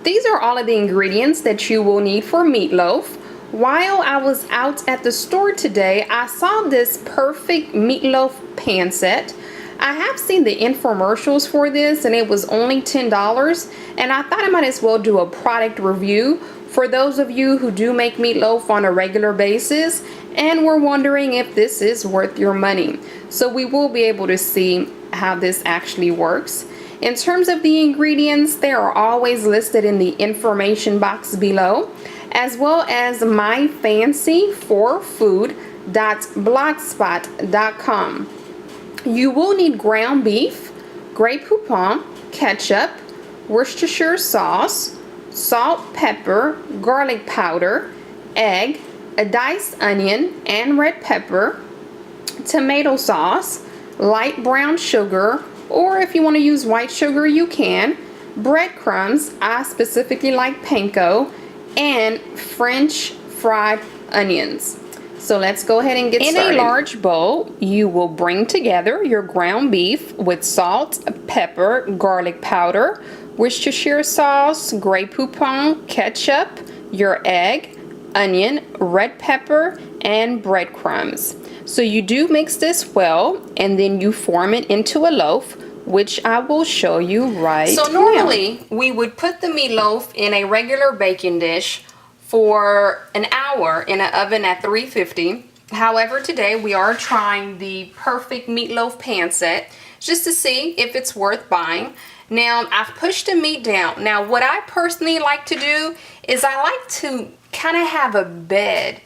These are all of the ingredients that you will need for meatloaf. While I was out at the store today, I saw this perfect meatloaf pan set. I have seen the infomercials for this and it was only $10, and I thought I might as well do a product review for those of you who do make meatloaf on a regular basis and were wondering if this is worth your money. So we will be able to see how this actually works. In terms of the ingredients, they are always listed in the information box below, as well as myfancyforfood.blogspot.com. You will need ground beef, Grey Poupon, ketchup, Worcestershire sauce, salt, pepper, garlic powder, egg, a diced onion and red pepper, tomato sauce, light brown sugar, or if you want to use white sugar you can, breadcrumbs, I specifically like panko, and French fried onions. So let's go ahead and get started. In a large bowl, you will bring together your ground beef with salt, pepper, garlic powder, Worcestershire sauce, Grey Poupon, ketchup, your egg, onion, red pepper, and breadcrumbs. So you do mix this well, and then you form it into a loaf, which I will show you right now. So normally, we would put the meatloaf in a regular baking dish for an hour in an oven at 350. However, today we are trying the perfect meatloaf pan set just to see if it's worth buying. Now, I've pushed the meat down. Now, what I personally like to do is I like to kind of have a bed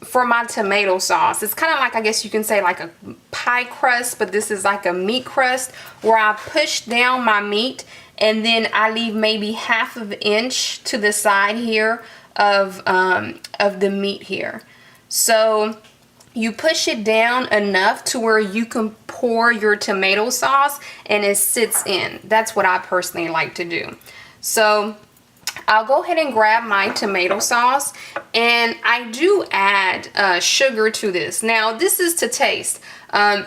for my tomato sauce. It's kind of like, I guess you can say like a pie crust, but this is like a meat crust where I push down my meat and then I leave maybe half of an inch to the side here of the meat here. So you push it down enough to where you can pour your tomato sauce and it sits in. That's what I personally like to do. So I'll go ahead and grab my tomato sauce, and I do add sugar to this. Now this is to taste.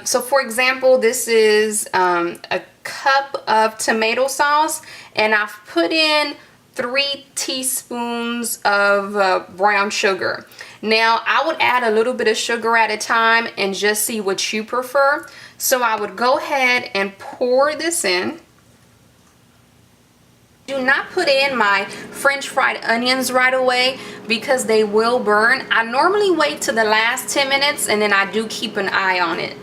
So for example, this is a cup of tomato sauce, and I've put in 3 teaspoons of brown sugar. Now I would add a little bit of sugar at a time and just see what you prefer. So I would go ahead and pour this in. Do not put in my French fried onions right away because they will burn. I normally wait to the last 10 minutes and then I do keep an eye on it.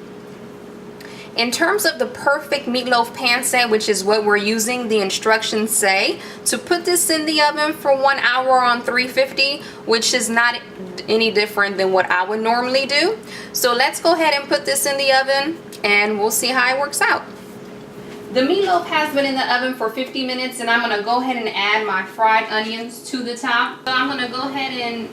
In terms of the perfect meatloaf pan set, which is what we're using, the instructions say to put this in the oven for 1 hour on 350, which is not any different than what I would normally do. So let's go ahead and put this in the oven and we'll see how it works out. The meatloaf has been in the oven for 50 minutes, and I'm going to go ahead and add my fried onions to the top. So I'm going to go ahead and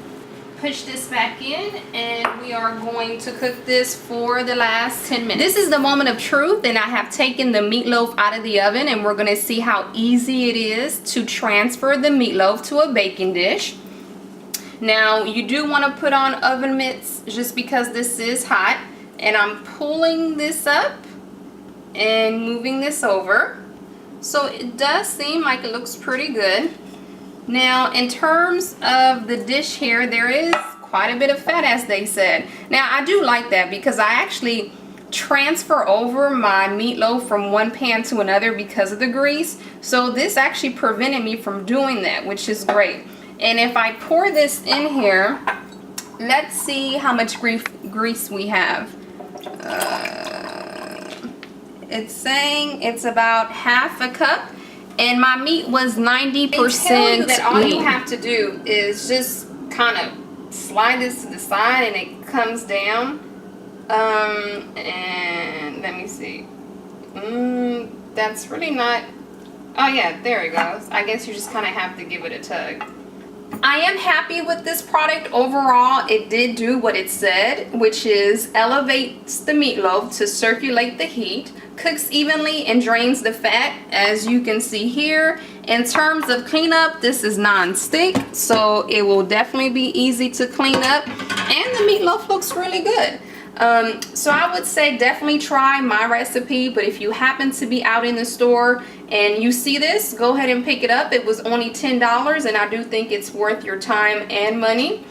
push this back in, and we are going to cook this for the last 10 minutes. This is the moment of truth, and I have taken the meatloaf out of the oven, and we're going to see how easy it is to transfer the meatloaf to a baking dish. Now, you do want to put on oven mitts just because this is hot, and I'm pulling this up and moving this over. So it does seem like it looks pretty good. Now in terms of the dish here, there is quite a bit of fat, as they said. Now I do like that because I actually transfer over my meatloaf from one pan to another because of the grease. So this actually prevented me from doing that, which is great. And if I pour this in here, let's see how much grease we have. It's saying it's about half a cup, and my meat was 90% They tell you that all you have to do is just kind of slide this to the side and it comes down. And let me see. That's really not. Oh yeah, there it goes. I guess you just kind of have to give it a tug. I am happy with this product overall. It did do what it said, which is elevates the meatloaf to circulate the heat, cooks evenly, and drains the fat, as you can see here. In terms of cleanup, this is non-stick, so it will definitely be easy to clean up, and the meatloaf looks really good. So I would say definitely try my recipe, but if you happen to be out in the store and you see this, go ahead and pick it up. It was only $10, and I do think it's worth your time and money.